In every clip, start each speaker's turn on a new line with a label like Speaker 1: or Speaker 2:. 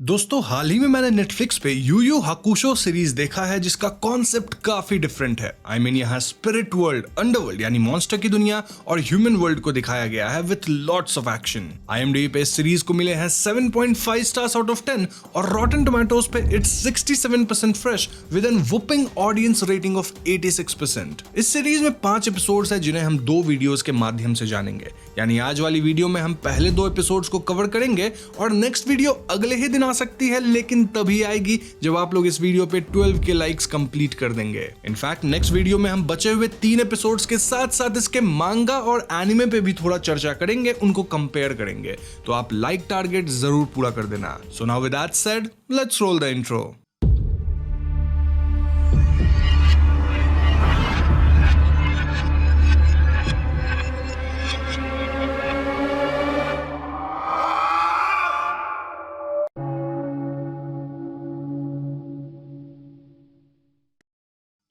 Speaker 1: दोस्तों हाल ही में मैंने नेटफ्लिक्स पे यू यू हाकुशो सीरीज देखा है जिसका कॉन्सेप्ट काफी डिफरेंट है। यहाँ स्पिरिट वर्ल्ड, अंडरवर्ल्ड यानी मॉन्स्टर की दुनिया और ह्यूमन वर्ल्ड को दिखाया गया है with lots of action. IMDb पे इस सीरीज को मिले हैं 7.5 स्टार्स आउट ऑफ 10 और रॉटन टोमेटोज पे it's 67% fresh with an whooping audience rating of 86%। इस सीरीज में 5 एपिसोड्स हैं जिन्हें हम 2 वीडियोस के माध्यम से जानेंगे। यानी आज वाली वीडियो में हम पहले 2 एपिसोड्स को कवर करेंगे और नेक्स्ट वीडियो अगले ही दिन आ सकती है, लेकिन तभी आएगी जब आप लोग इस वीडियो पे 12 के लाइक्स कंप्लीट कर देंगे। इनफैक्ट नेक्स्ट वीडियो में हम बचे हुए 3 एपिसोड्स के साथ साथ इसके मांगा और एनिमे पे भी थोड़ा चर्चा करेंगे, उनको कंपेयर करेंगे। तो आप लाइक टारगेट जरूर पूरा कर देना। So now with that said, let's roll the intro.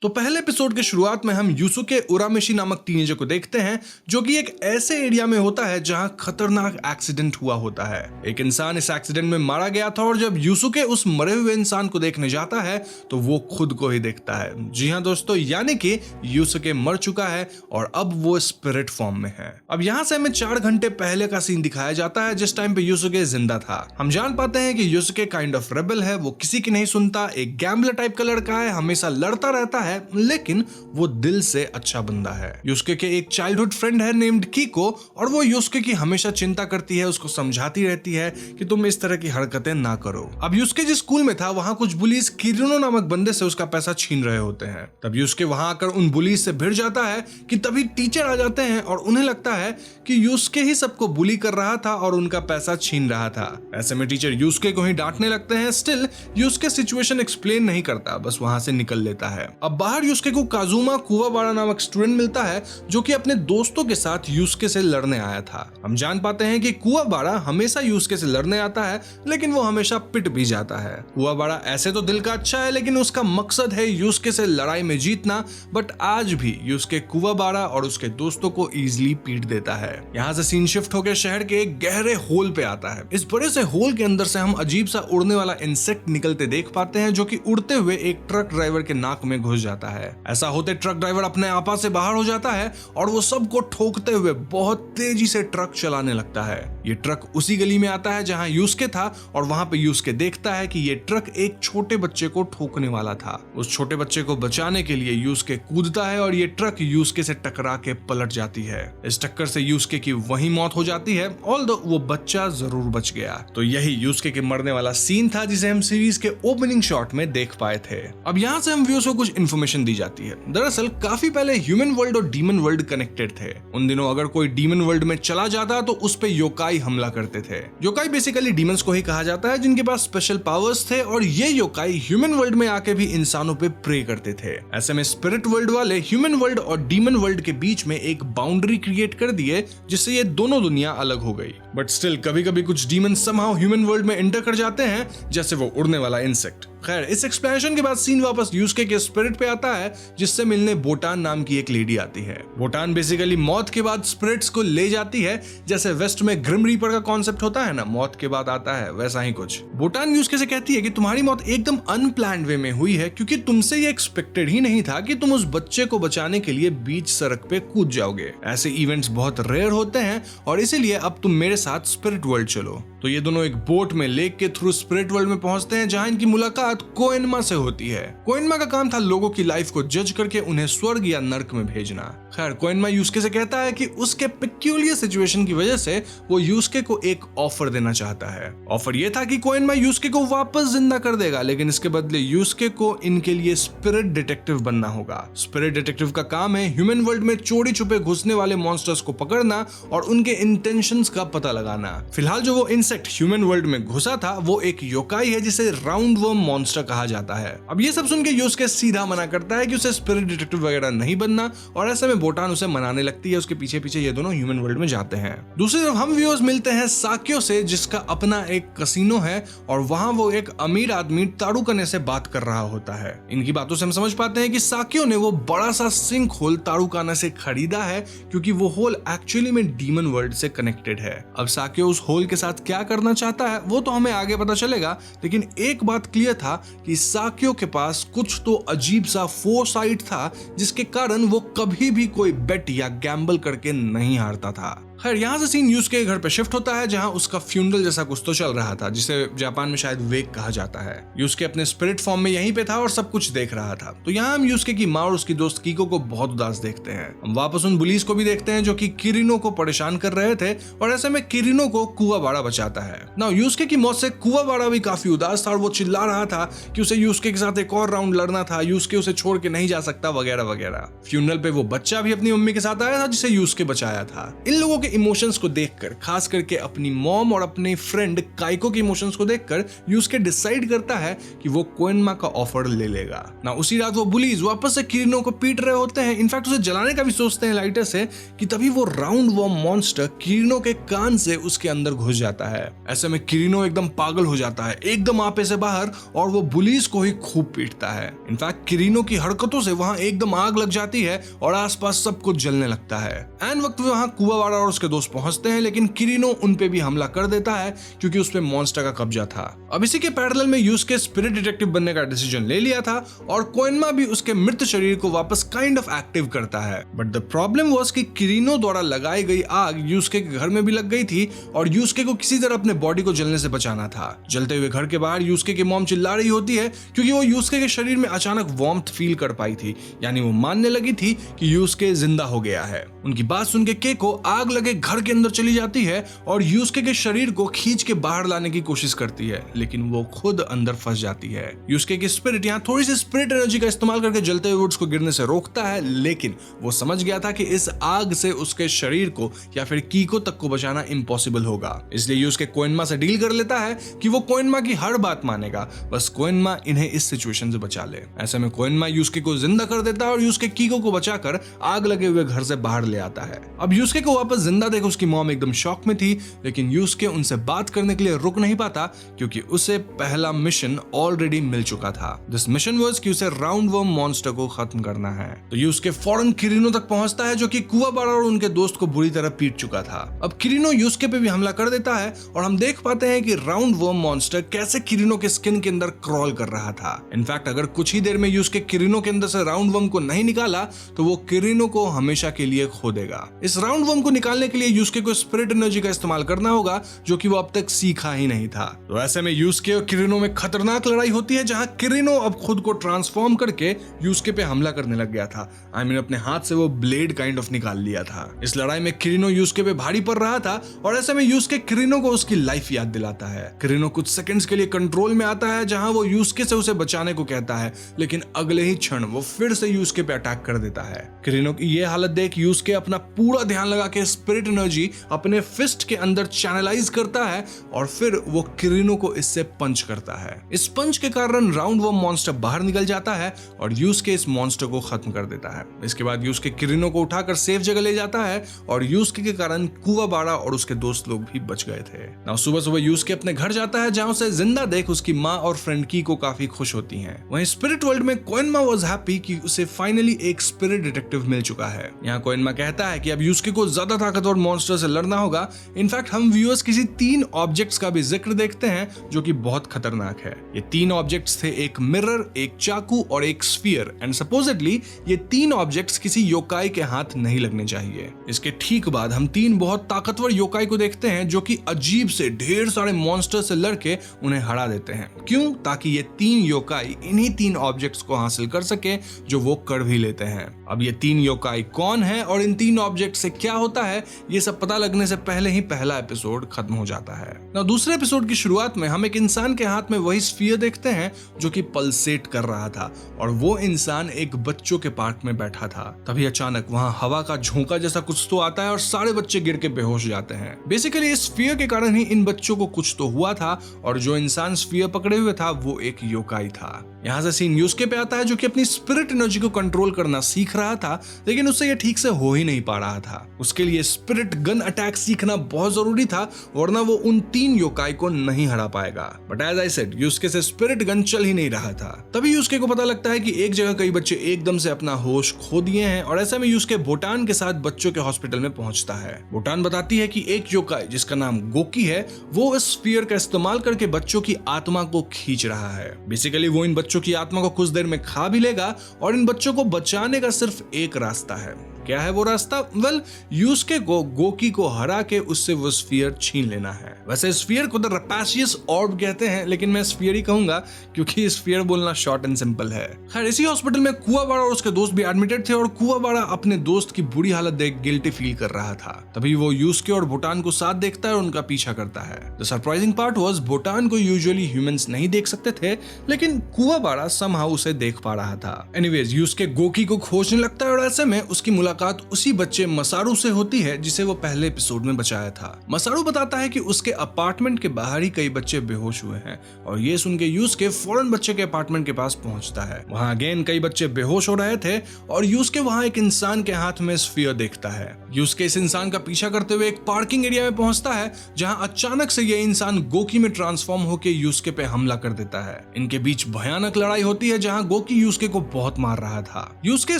Speaker 1: तो पहले एपिसोड के शुरुआत में हम यूसुके उरामेशी नामक टीनेजर को देखते हैं जो कि एक ऐसे एरिया में होता है जहां खतरनाक एक्सीडेंट हुआ होता है। एक इंसान इस एक्सीडेंट में मारा गया था और जब यूसुके उस मरे हुए इंसान को देखने जाता है तो वो खुद को ही देखता है। जी हाँ दोस्तों, यानी कि यूसुके मर चुका है और अब वो स्पिरिट फॉर्म में है। अब यहाँ से हमें 4 घंटे पहले का सीन दिखाया जाता है जिस टाइम पे यूसुके जिंदा था। हम जान पाते हैं कि यूसुके काइंड ऑफ रेबल है, वो किसी की नहीं सुनता, एक गैम्बलर टाइप का लड़का है, हमेशा लड़ता रहता है, लेकिन वो दिल से अच्छा बंदा है। यूसुके के एक चाइल्डहुड फ्रेंड है नेम्ड कीको और वो यूसुके की हमेशा चिंता करती है, उसको समझाती रहती है कि तुम इस तरह की हरकतें ना करो। अब यूसुके जिस स्कूल में था वहां कुछ बुलीज किरिनो नामक बंदे से उसका पैसा छीन रहे होते हैं। तब यूसुके वहां आकर उन बुलीज से भिड़ जाता है कि तभी टीचर आ जाते हैं और उन्हें लगता है कि यूसुके ही सबको बुली कर रहा था और उनका पैसा छीन रहा था। ऐसे में टीचर यूसुके को ही डांटने लगते हैं। स्टिल यूसुके सिचुएशन एक्सप्लेन नहीं करता, बस वहां से निकल लेता है। अब बाहर यूसुके को काजुमा कुवाबारा नामक स्टूडेंट मिलता है जो कि अपने दोस्तों के साथ यूसुके से लड़ने आया था। हम जान पाते हैं कि कुवाबारा हमेशा यूसुके से लड़ने आता है, लेकिन वो हमेशा पिट भी जाता है। कुवाबारा ऐसे तो दिल का अच्छा है, लेकिन उसका मकसद है यूसुके से लड़ाई में जीतना। बट आज भी यूसुके कुवाबारा और उसके दोस्तों को इजीली पीट देता है। यहाँ से सीन शिफ्ट होकर शहर के एक गहरे होल पे आता है। इस बड़े से होल के अंदर से हम अजीब सा उड़ने वाला इंसेक्ट निकलते देख पाते हैं जो कि उड़ते हुए एक ट्रक ड्राइवर के नाक में घुस जाता है। ऐसा होते ट्रक ड्राइवर अपने आपा से बाहर हो जाता है और वो सबको ठोकते हुए बहुत तेजी से ट्रक चलाने लगता है। ये ट्रक उसी गली में आता है जहां यूसुके था और वहां पे यूसुके देखता है कि ये ट्रक एक छोटे बच्चे को ठोकने वाला था। उस छोटे बच्चे को बचाने के लिए यूसुके कूदता है और ये ट्रक यूसुके से टकरा के पलट जाती है। इस टक्कर से यूसुके की वहीं मौत हो जाती है, ऑल्दो वो बच्चा जरूर बच गया। तो यही यूसुके के मरने वाला सीन था जिसे हम सीरीज के ओपनिंग शॉट में देख पाए थे। अब यहाँ से हम व्यूअर्स को कुछ इन्फॉर्मेशन दी जाती है। दरअसल काफी पहले ह्यूमन वर्ल्ड और डीमन वर्ल्ड कनेक्टेड थे। उन दिनों अगर कोई डीमन वर्ल्ड में चला जाता तो उस पे योकाई हमला करते थे। योकाई बेसिकली डीमंस को ही कहा जाता है जिनके पास स्पेशल पावर्स थे और ये योकाई ह्यूमन वर्ल्ड में आके भी इंसानों पे प्रे करते थे। ऐसे में स्पिरिट वर्ल्ड वाले ह्यूमन वर्ल्ड और डीमन वर्ल्ड के बीच में एक बाउंड्री क्रिएट कर दिए जिससे ये दोनों दुनिया अलग हो गई। बट स्टिल कभी कभी कुछ डीमन समहाउ ह्यूमन वर्ल्ड में एंटर कर जाते हैं, जैसे वो उड़ने वाला इंसेक्ट। खैर, इस एक्सप्लेनेशन के बाद सीन वापस यूसुके के स्पिरिट पे आता है जिससे मिलने बोटान नाम की एक लेडी आती है। बोटान बेसिकली मौत के बाद स्पिरिट्स को ले जाती है, जैसे वेस्ट में ग्रिम रीपर का कॉन्सेप्ट होता है ना, मौत के बाद आता है, वैसा ही कुछ। बोटान यूसुके से कहती है कि तुम्हारी मौत एकदम अनप्लान्ड वे में हुई है क्योंकि तुमसे ये एक्सपेक्टेड ही नहीं था कि तुम उस बच्चे को बचाने के लिए बीच सड़क पे कूद जाओगे। ऐसे इवेंट्स बहुत रेयर होते हैं और इसीलिए अब तुम मेरे साथ स्पिरिट वर्ल्ड चलो। तो ये दोनों एक बोट में लेक के थ्रू स्पिरिट वर्ल्ड में पहुंचते हैं जहां इनकी मुलाकात कोएनमा से होती है। कोएनमा का काम था लोगों की लाइफ को जज करके उन्हें स्वर्ग या नर्क में भेजना। खैर, कोएनमा यूसुके से कहता है कि उसके पेक्यूलियर सिचुएशन की वजह से वो यूसुके को एक ऑफर देना चाहता है। ऑफर ये था कि कोएनमा यूसुके को वापस जिंदा कर देगा, लेकिन इसके बदले यूसुके को इनके लिए स्पिरिट डिटेक्टिव बनना होगा। स्पिरिट डिटेक्टिव का काम है ह्यूमन वर्ल्ड में चोरी छुपे घुसने वाले मॉन्स्टर्स को पकड़ना और उनके इंटेंशंस का पता लगाना। फिलहाल जो वो इंसेक्ट ह्यूमन वर्ल्ड में घुसा था वो एक योकाई है जिसे राउंड वर्म मॉन्स्टर कहा जाता है। अब ये सब सुन के यूसुके सीधा मना करता है कि उसे स्पिरिट डिटेक्टिव वगैरह नहीं बनना, और ऐसे में बोटान उसे मनाने लगती है। उसके पीछे पीछे ये दोनों ह्यूमन वर्ल्ड में जाते हैं। दूसरी तरफ हम व्यूअर्स मिलते हैं साकियो से, जिसका अपना एक कसिनो है और वहां वो एक अमीर आदमी तारुकने से बात कर रहा होता है। इनकी बातों से हम समझ पाते हैं कि साकियो ने वो बड़ा सा सिंक होल तारुकाना से खरीदा है, क्योंकि वो होल एक्चुअली में डीमन वर्ल्ड से कनेक्टेड है। अब साकियो उस होल के साथ क्या करना चाहता है वो तो हमें आगे पता चलेगा, लेकिन एक बात क्लियर था कि साकियो के पास कुछ तो अजीब सा फोरसाइट था, जिसके कारण वो कभी भी कोई बेट या गैम्बल करके नहीं हारता था। खैर, यहाँ से सीन यूसुके के घर पे शिफ्ट होता है, जहाँ उसका फ्यूनरल जैसा कुछ तो चल रहा था, जिसे जापान में शायद वेक कहा जाता है। यूसुके अपने स्पिरिट फॉर्म में यहीं पे था और सब कुछ देख रहा था। तो यहाँ हम यूसुके की माँ और उसकी दोस्त कीको को बहुत उदास देखते हैं। हम वापस उन बुलीज को भी देखते हैं जो कि किरिनो को परेशान कर रहे थे, और ऐसे में किरिनो को कुवाबाड़ा बचाता है। नाउ यूसुके की मौत से कुवाबाड़ा भी काफी उदास था और वो चिल्ला रहा था कि उसे यूसुके के साथ एक और राउंड लड़ना था, यूसुके उसे छोड़ के नहीं जा सकता वगैरह वगैरह। फ्यूनरल पे वो बच्चा भी अपनी मम्मी के साथ आया था जिसे यूसुके बचाया था। इन लोगों के इमोशंस को देखकर, खास करके अपनी मॉम और अपने फ्रेंड काइको के इमोशंस को देखकर, यूसुके डिसाइड करता है कि वो कोएनमा का ऑफर ले लेगा। ना उसी रात वो बुलीज वापस से किरिनो को पीट रहे होते हैं, इनफैक्ट उसे जलाने का भी सोचते हैं लाइटर से, कि तभी वो राउंड वर्म मॉन्स्टर किरिनो के कान से उसके अंदर घुस जाता है। ऐसे में किरिनो एकदम पागल हो जाता है, एकदम आपे से बाहर, और वो बुलीज को ही खूब पीटता है। इनफैक्ट किरिनो की हरकतों से वहां एकदम आग लग जाती है और आसपास सब कुछ जलने लगता है। एन वक्त में वहां कुवाबाड़ा और उसके दोस्त पहुंचते हैं, लेकिन किरिनो उन पे भी हमला कर देता है क्योंकि उस पे मॉन्स्टर का कब्जा था। अब इसी के पैरेलल में यूसुके स्पिरिट डिटेक्टिव बनने का डिसीजन ले लिया था, और कोएनमा भी उसके मृत शरीर को वापस काइंड ऑफ एक्टिव करता है। बट द प्रॉब्लम वाज कि किरिनो द्वारा लगाई गई आग यूसुके के घर में भी लग गई थी, और यूसुके को किसी तरह अपने बॉडी को जलने से बचाना था। जलते हुए घर के बाहर यूसुके की मॉम चिल्ला रही होती है, क्योंकि वो यूसुके के शरीर में अचानक वार्मथ फील कर पाई थी, यानी वो मानने लगी थी कि यूसुके जिंदा हो गया है। उनकी बात सुन के केको आग लगे घर के अंदर चली जाती है और यूसुके के शरीर को खींच के बाहर लाने की कोशिश करती है, लेकिन वो खुद अंदर फंस जाती है। यूसुके की स्पिरिट यहाँ थोड़ी सी स्पिरिट एनर्जी का इस्तेमाल करके जलते हुए वुड्स को गिरने से रोकता है, लेकिन वो समझ गया था कि इस आग से उसके शरीर को या फिर कीको तक को बचाना इम्पॉसिबल होगा। इसलिए यूसुके कोएनमा से डील कर लेता है कि वो कोएनमा की हर बात मानेगा, बस कोएनमा इन्हें इस सिचुएशन से बचा ले। ऐसे में कोएनमा यूसुके को जिंदा कर देता है और यूसुके कीको को बचाकर आग लगे हुए घर से बाहर ले आता है। अब यूसुके को वापस जिंदा देख उसकी मॉम एकदम शॉक में थी, लेकिन यूसुके उनसे बात करने के लिए रुक नहीं पाता, क्योंकि उसे पहला मिशन ऑलरेडी मिल चुका था। दिस मिशन वाज कि उसे राउंड वर्म मॉन्स्टर को खत्म करना है। तो यूसुके फौरन किरिनो तक पहुंचता है, जो कि कुवाबाड़ा और उनके दोस्त को बुरी तरह पीट चुका था। अब किरिनो यूसुके पे भी हमला कर देता है, और हम देख पाते हैं कि राउंड वर्म मॉन्स्टर कैसे किरिनो के स्किन के अंदर क्रॉल कर रहा था। इनफैक्ट अगर कुछ ही देर में यूसुके किरिनो के अंदर से राउंड वर्म को नहीं निकाला, तो वो किरिनो को हमेशा के लिए खो देगा। इस राउंड वर्म को निकालने के लिए यूसुके को स्पिरिट एनर्जी का इस्तेमाल करना होगा, जो कि वो अब तक सीखा ही नहीं था। तो ऐसे में यूसुके और किरिनो में खतरनाक लड़ाई होती है, जहां किरिनो अब खुद को ट्रांसफॉर्म करके यूसुके पे हमला करने लग गया था। आई मीन अपने हाथ से वो ब्लेड काइंड ऑफ निकाल लिया था। इस लड़ाई में किरिनो यूसुके पे भारी पड़ रहा था, और ऐसे में यूसुके किरिनो को उसकी लाइफ याद दिलाता है। किरिनो कुछ सेकंड्स के लिए कंट्रोल में आता है, जहां वो यूसुके से उसे बचाने को कहता है, लेकिन अगले ही क्षण वो फिर से यूसुके पे अटैक कर देता है। किरिनो की ये हालत देख यूसुके अपना पूरा ध्यान लगा के स्पिरिट एनर्जी अपने फिस्ट के अंदर चैनलाइज करता है, और फिर वो किरिनो को इससे पंच करता है। इस पंच के कारण राउंड वर्म मॉन्स्टर बाहर निकल जाता है और यूसुके इस मॉन्स्टर को खत्म कर देता है। इसके बाद यूसुके किरिनो को उठाकर सेफ जगह ले जाता है, और यूसुके के कारण कुवाबाड़ा और उसके दोस्त लोग भी बच गए थे। नाउ सुबह सुबह यूसुके अपने घर जाता है, जहां उसे जिंदा देख उसकी माँ और फ्रेंड कीको काफी खुश होती हैं। वहीं स्पिरिट वर्ल्ड में कोएनमा वाज हैप्पी कि उसे फाइनली एक स्पिरिट डिटेक्टिव मिल चुका है। यहाँ कोएनमा कहता है कि अब यूसुके को ज्यादा ताकतवर मॉन्स्टर से लड़ना होगा। इनफैक्ट हम व्यूअर्स किसी 3 ऑब्जेक्ट्स का भी जिक्र देखते हैं जो कि बहुत खतरनाक है। ये 3 ऑब्जेक्ट्स थे, एक मिरर, एक चाकू और एक स्फीयर, एंड सपोजिटली ये 3 ऑब्जेक्ट्स किसी योकाई के हाथ नहीं लगने चाहिए। इसके ठीक बाद हम 3 बहुत ताकतवर योकाई को देखते हैं, जो कि अजीब से ढेर सारे मॉन्स्टर से लड़के उन्हें हरा देते हैं। क्यों? ताकि ये 3 योकाई इन्हीं 3 ऑब्जेक्ट्स को हासिल कर सके, जो वो कर भी लेते हैं। अब ये 3 योकाई कौन है और इन 3 ऑब्जेक्ट से क्या होता है, ये सब पता लगने से पहले ही पहला एपिसोड खत्म हो जाता है। ना दूसरे एपिसोड की शुरुआत में हम एक इंसान के हाथ में वही स्फीयर देखते हैं जो कि पल्सेट कर रहा था, और वो इंसान एक बच्चों के पार्क में बैठा था। तभी अचानक वहां हवा का झोंका जैसा कुछ तो आता है और सारे बच्चे गिर के बेहोश जाते हैं। बेसिकली इस स्फीयर के कारण ही इन बच्चों को कुछ तो हुआ था, और जो इंसान स्फीयर पकड़े हुए था वो एक योकाई था। यहाँ से सीन यूस्के पे आता है जो कि अपनी स्पिरिट एनर्जी को कंट्रोल करना सीख रहा था, लेकिन उससे ये ठीक से हो ही नहीं पा रहा था। उसके लिए स्पिरिट गन अटैक सीखना बहुत जरूरी था, वरना वो उन 3 योकाई को नहीं हरा पाएगा। बट एज आई सेड, यूस्के से स्पिरिट गन चल ही नहीं रहा था। तभी यूस्के को पता लगता है कि एक जगह कई बच्चे एकदम से अपना होश खो दिए हैं, और ऐसे में यूस्के भूटान के साथ बच्चों के हॉस्पिटल में पहुंचता है। भूटान बताती है कि एक योकाई जिसका नाम गोकी है, वो इस स्फीयर का इस्तेमाल करके बच्चों की आत्मा को खींच रहा है। बेसिकली वो इन बच्चों की आत्मा को कुछ देर में खा भी लेगा, और इन बच्चों को बचाने का सिर्फ एक रास्ता है। क्या है वो रास्ता? वेल, यूस्के को गोकी को हरा के उससे वो स्फीयर छीन लेना है। वैसे स्फीयर को द रैपाशियस ऑर्ब कहते हैं, लेकिन मैं स्फीयर ही कहूंगा क्योंकि स्फीयर बोलना शॉर्ट एंड सिंपल है। खैर, इसी हॉस्पिटल में कुआबाड़ा और उसके दोस्त भी एडमिटेड थे, और कुआबाड़ा अपने दोस्त की बुरी हालत देख गिल्टी फील कर रहा था। तभी वो यूस्के और भूटान को साथ देखता है और उनका पीछा करता है। The surprising part was, Bhutan को यूजुअली ह्यूमंस नहीं देख सकते थे, लेकिन कुआबाड़ा समहाउ उसे देख पा रहा था। एनीवेज, यूस्के गोकी को खोजने लगता है, और ऐसे में उसकी मुलाकात उसी बच्चे मसारू से होती है जिसे वो पहले एपिसोड में बचाया था। मसारू बताता है कि उसके अपार्टमेंट के बाहर ही कई बच्चे बेहोश हुए हैं, और ये सुन के यूस्के फौरन बच्चे के अपार्टमेंट के पास पहुंचता है। वहां अगेन कई बच्चे बेहोश हो रहे थे, और यूस्के वहां एक इंसान के हाथ में स्फीयर देखता है। यूस्के इस इंसान का पीछा करते हुए एक पार्किंग एरिया में पहुंचता है, जहां अचानक से ये इंसान गोकी में ट्रांसफॉर्म होकर यूस्के पे हमला कर देता है। इनके बीच भयानक लड़ाई होती है, जहां गोकी यूस्के को बहुत मार रहा था। यूस्के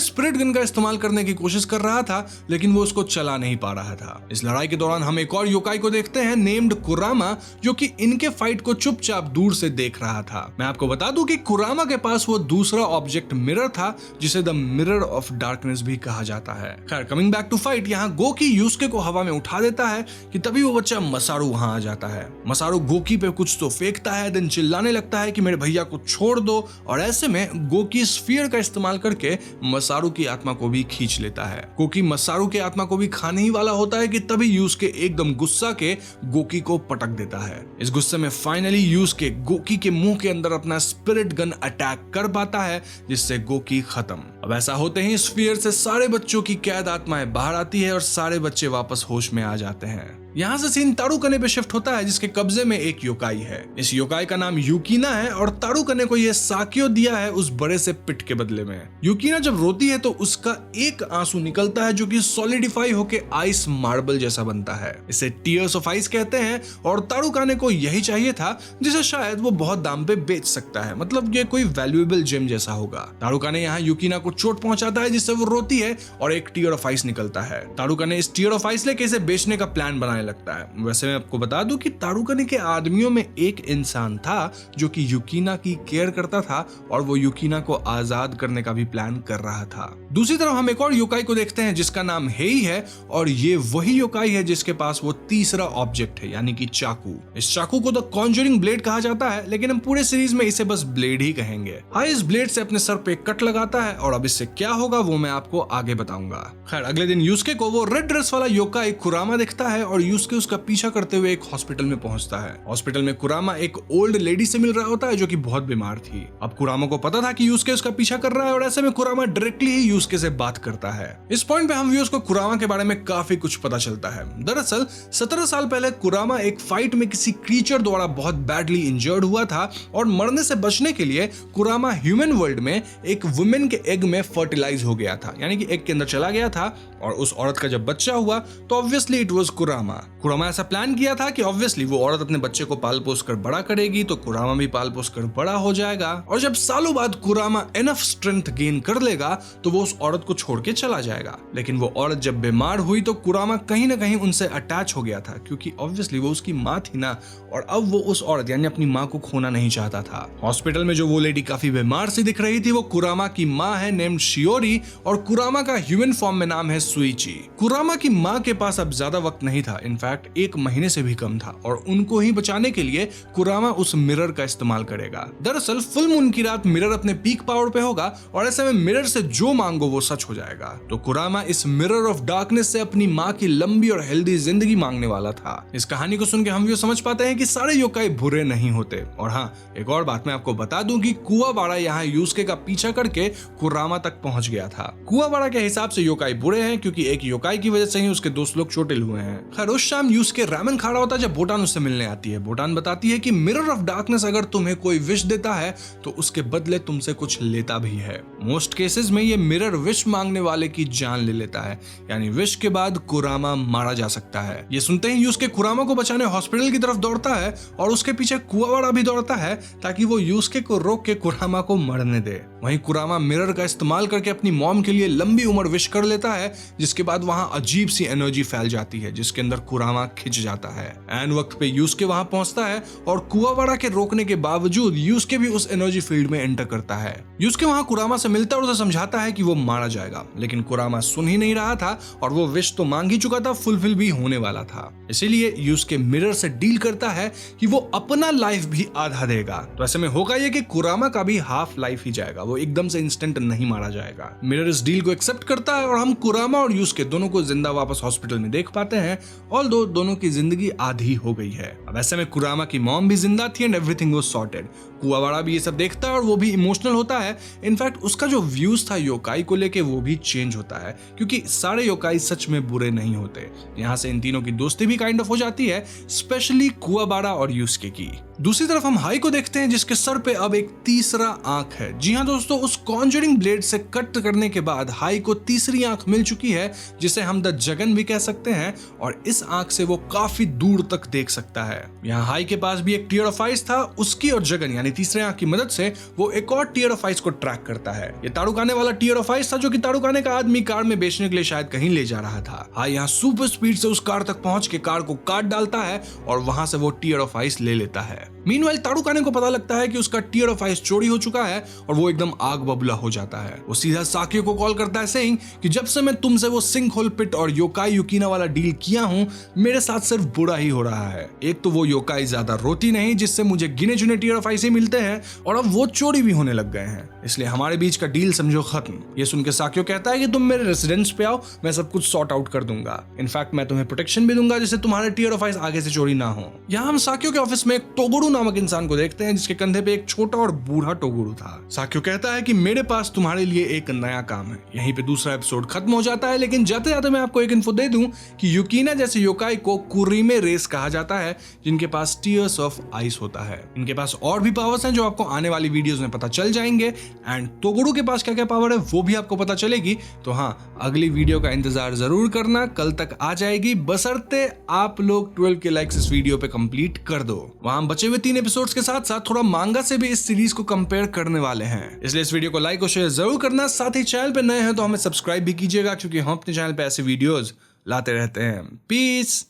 Speaker 1: स्पिरिट गन का इस्तेमाल करने की कोशिश कर रहा था, लेकिन वो उसको चला नहीं पा रहा था। इस लड़ाई के दौरान हम एक और योकाई को देखते हैं नेम्ड कुरामा, जो कि इनके फाइट को चुपचाप दूर से देख रहा था। मैं आपको बता दूं कि कुरामा के पास वो दूसरा ऑब्जेक्ट मिरर था, जिसे द मिरर ऑफ डार्कनेस भी कहा जाता है। खैर, कमिंग बैक टू फाइट, यहाँ गोकी यूस्के को हवा में उठा देता है कि तभी वो बच्चा मसारू वहां आ जाता है। मसारू गोकी पे कुछ तो फेंकता है, देन चिल्लाने लगता है कि मेरे भैया को छोड़ दो, और ऐसे में गोकी स्फीयर का इस्तेमाल करके मसारू की आत्मा को भी खींच लेता है। गोकी मसारू के आत्मा को भी खाने ही वाला होता है कि तभी यूस्के एकदम गुस्सा के गोकी को पटक देता है। इस गुस्से में फाइनली यूस्के गोकी के मुंह के अंदर अपना स्पिरिट गन अटैक कर पाता है, जिससे गोकी खत्म। अब ऐसा होते ही स्फीयर से सारे बच्चों की कैद आत्माएं बाहर आती है, और सारे बच्चे वापस होश में आ जाते हैं। यहाँ से सीन तारुकने पे शिफ्ट होता है, जिसके कब्जे में एक योकाई है। इस योकाई का नाम यूकीना है, और तारुकने को यह साकियो दिया है उस बड़े से पिट के बदले में। यूकीना जब रोती है तो उसका एक आंसू निकलता है, जो कि सॉलिडिफाई होके आइस मार्बल जैसा बनता है। इसे टीयर्स ऑफ आइस कहते हैं, और तारुकने को यही चाहिए था, जिसे शायद वो बहुत दाम पे बेच सकता है। मतलब ये कोई वैल्यूएबल जेम जैसा होगा। तारुकने यहाँ यूकीना को चोट पहुंचाता है, जिससे वो रोती है और एक टीयर ऑफ आइस निकलता है। तारुकने इस टीयर ऑफ आइस लेके इसे बेचने का प्लान बनाने लगता है। वैसे मैं आपको बता दूं कि तारुकने के आदमियों में एक इंसान था जो कि यूकीना की केयर करता था, और वो यूकीना को आजाद करने का भी प्लान कर रहा था। दूसरी तरफ हम एक और योकाई को देखते हैं जिसका नाम हेई है, और ये वही योकाई है जिसके पास वो तीसरा ऑब्जेक्ट है, यानी कि चाकू। इस चाकू को द कॉन्जरिंग ब्लेड कहा जाता है, लेकिन हम पूरे सीरीज में इसे बस ब्लेड ही कहेंगे। हाई इस ब्लेड से अपने सर पे कट लगाता है, और अब इससे क्या होगा वो मैं आपको आगे बताऊंगा। खैर, अगले दिन यूस्के को वो रेड ड्रेस वाला योकाई कुरामा दिखता है, और यूस्के उसका पीछा करते हुए एक हॉस्पिटल में पहुंचता है। हॉस्पिटल में कुरामा एक ओल्ड लेडी से मिल रहा होता है, जो कि बहुत बीमार थी। अब कुरामा को पता था कि यूस्के उसका पीछा कर रहा है, और ऐसे में कुरामा डायरेक्टली ही यूस्के से बात करता है। इस पॉइंट पे हम व्यूअर्स को कुरामा के बारे में काफी कुछ पता चलता है। दरअसल 17 साल पहले कुरामा एक फाइट में किसी क्रीचर द्वारा बहुत बैडली इंजर्ड हुआ था, और मरने से बचने के लिए कुरामा ह्यूमन वर्ल्ड में एक वुमेन के एग में फर्टिलाइज हो गया था, यानी कि एग के अंदर चला गया था, और उस औरत का जब बच्चा हुआ तो ऑब्वियसली इट वाज कुरामा। कुरामा ऐसा प्लान किया था कि ऑब्वियसली वो औरत अपने बच्चे को पाल पोस कर बड़ा करेगी, तो कुरामा भी पाल पोस कर बड़ा हो जाएगा, और जब सालों बाद कुरामा एनफ स्ट्रेंथ गेन कर लेगा तो वो उस औरत को छोड़ के चला जाएगा। लेकिन वो औरत जब बीमार हुई तो कुरामा कहीं ना कहीं उनसे अटैच हो गया था, क्योंकि ऑब्वियसली वो उसकी माँ थी ना, और अब वो उस औरत यानी अपनी माँ को खोना नहीं चाहता था। हॉस्पिटल में जो वो लेडी काफी बीमार सी दिख रही थी, वो कुरामा की माँ है नेम्ड शियोरी, और कुरामा का ह्यूमन फॉर्म में नाम है सुइची। कुरामा की माँ के पास अब ज्यादा वक्त नहीं था। इनफैक्ट इनफैक्ट 1 महीने से भी कम था और उनको ही बचाने के लिए कुरामा उस मिरर का इस्तेमाल करेगा। दरअसल फुल मून की रात मिरर अपने पीक पावर पे होगा और ऐसे में मिरर से जो मांगो वो सच हो जाएगा। तो कुरामा इस मिरर ऑफ डार्कनेस से अपनी माँ की लंबी और हेल्दी जिंदगी मांगने वाला था। इस कहानी को सुन के हम ये समझ पाते हैं कि सारे योकाई बुरे नहीं होते। और हाँ, एक और बात मैं आपको बता दूं कि कुवाबाड़ा यहाँ यूसुके का पीछा करके कुरामा तक पहुंच गया था। कुवाबाड़ा के हिसाब से योकाई बुरे हैं क्योंकि एक योकाई की वजह से ही उसके दोस्त लोग चोटिल हुए हैं। खैर उस शाम यूसुके रामेन खा रहा होता है जब बोटान उससे मिलने आती है। बोटान बताती है कि मिरर ऑफ डार्कनेस अगर तुम्हें कोई विश देता है तो उसके बदले तुमसे कुछ लेता भी है। मोस्ट केसेस में ये मिरर विश मांगने वाले की जान ले लेता है, यानी विश के बाद कुरामा मारा जा सकता है। ये सुनते ही यूसुके कुरामा को बचाने हॉस्पिटल की तरफ दौड़ता है और उसके पीछे कुवाबाड़ा भी दौड़ता है ताकि वो यूसुके को रोक के कुरामा को मरने दे। वहीं कुरामा मिरर का इस्तेमाल करके अपनी मॉम के लिए लंबी उम्र विश कर लेता है, जिसके बाद वहां अजीब सी एनर्जी फैल जाती है जिसके अंदर कुरामा खिंच जाता है। एन वक्त पे यूसुके वहां पहुंचता है और कुवाबाड़ा के रोकने के बावजूद यूसुके भी उस एनर्जी फील्ड में एंटर करता है। यूसुके वहां कुरामा से मिलता है और उसे समझाता है कि वो मारा जाएगा, लेकिन कुरामा सुन ही नहीं रहा था और वो विश तो मांग ही चुका था, फुलफिल भी होने वाला था। इसीलिए यूसुके मिरर से डील करता है कि वो अपना लाइफ भी आधा देगा। तो ऐसे में होगा ये कि कुरामा का भी हाफ लाइफ ही जाएगा, वो एकदम से इंस्टेंट नहीं मारा जाएगा। मिरर इस डील को एक्सेप्ट करता है और हम कुरामा और यूसुके दोनों को जिंदा वापस हॉस्पिटल में देख पाते हैं, ऑल्दो दोनों की जिंदगी आधी हो गई है। अब ऐसे में कुरामा की मॉम भी जिंदा थी एंड एवरीथिंग वाज सॉर्टेड। कुवाबाड़ा भी ये सब देखता है और वो भी इमोशनल होता है। इनफैक्ट उसका जो व्यूज था योकाई को लेके वो भी चेंज होता है क्योंकि सारे योकाई सच में बुरे नहीं होते। यहाँ से इन तीनों की दोस्ती भी काइंड ऑफ हो जाती है, स्पेशली कुवाबाड़ा और यूसुके की। दूसरी तरफ हम हाई को देखते हैं जिसके सर पे अब एक तीसरा आंख है। जी हाँ दोस्तों, उस कॉन्जरिंग ब्लेड से कट करने के बाद हाई को तीसरी आंख मिल चुकी है जिसे हम द जगन भी कह सकते हैं और इस आंख से वो काफी दूर तक देख सकता है। यहाँ हाई के पास भी एक टीयर ऑफ आइस था, उसकी और जगन यानी तीसरे आंख की मदद से वो एक और टीयर ऑफ आइस को ट्रैक करता है। ये ताड़ुकाने वाला टीयर ऑफ आइस था जो कि ताड़ुकाने का आदमी कार में बेचने के लिए शायद कहीं ले जा रहा था। हाई यहाँ सुपर स्पीड से उस कार तक पहुंच के कार को काट डालता है और वहां से वो टीयर ऑफ आइस ले लेता है। मीनवाइल ताड़ुकाने को पता लगता है कि उसका टीयर ऑफ आइस चोरी हो चुका है और वो एकदम आग बबूला हो जाता है। वो सीधा साकियो को कॉल करता है सेइंग कि जब से मैं तुमसे वो सिंक होल पिट और योकाई युकीना वाला डील किया हूं, मेरे साथ सिर्फ बुरा ही हो रहा है। एक तो वो योकाई ज्यादा रोती नहीं जिससे मुझे गिने चुने टीयर ऑफ आइस ही मिलते हैं और अब वो चोरी भी होने लग गए हैं, इसलिए हमारे बीच का डील समझो खत्म। ये सुन के साकियो कहता है कि तुम मेरे रेसिडेंस पे आओ, मैं सब कुछ सॉर्ट आउट कर दूंगा। इनफैक्ट मैं तुम्हें प्रोटेक्शन भी दूंगा जिससे तुम्हारे टीयर ऑफ आइस आगे से चोरी ना हो। यहाँ हम साकियो के ऑफिस में एक टोगुरु नामक इंसान को देखते हैं जिसके कंधे पे एक छोटा और बूढ़ा टोगुरु था। साकियो कहता है कि मेरे पास तुम्हारे लिए एक नया काम है। यहीं पे दूसरा एपिसोड खत्म हो जाता है, लेकिन जाते जाते मैं आपको एक इन्फो दे दूं कि युकीना जैसे योकाई को कुरीमे रेस कहा जाता है जिनके पास टीयर्स ऑफ आइस होता है। इनके पास और भी पावर्स हैं जो आपको आने वाली वीडियोस में पता चल जाएंगे एंड टोगुरु के पास क्या क्या पावर है वो भी आपको पता चलेगी। तो हाँ, अगली वीडियो का इंतजार जरूर करना, कल तक आ जाएगी, बशर्ते आप लोग 12 के लाइक्स इस वीडियो पे कंप्लीट कर दो। वहां बचे हुए 3 एपिसोड्स के साथ साथ थोड़ा मांगा से भी इस सीरीज को कंपेयर करने वाले हैं, इसलिए इस वीडियो को लाइक और शेयर जरूर करना। साथ ही चैनल पे नए हैं तो हमें सब्सक्राइब भी कीजिएगा क्योंकि हम अपने चैनल पे ऐसे वीडियोस लाते रहते हैं। पीस।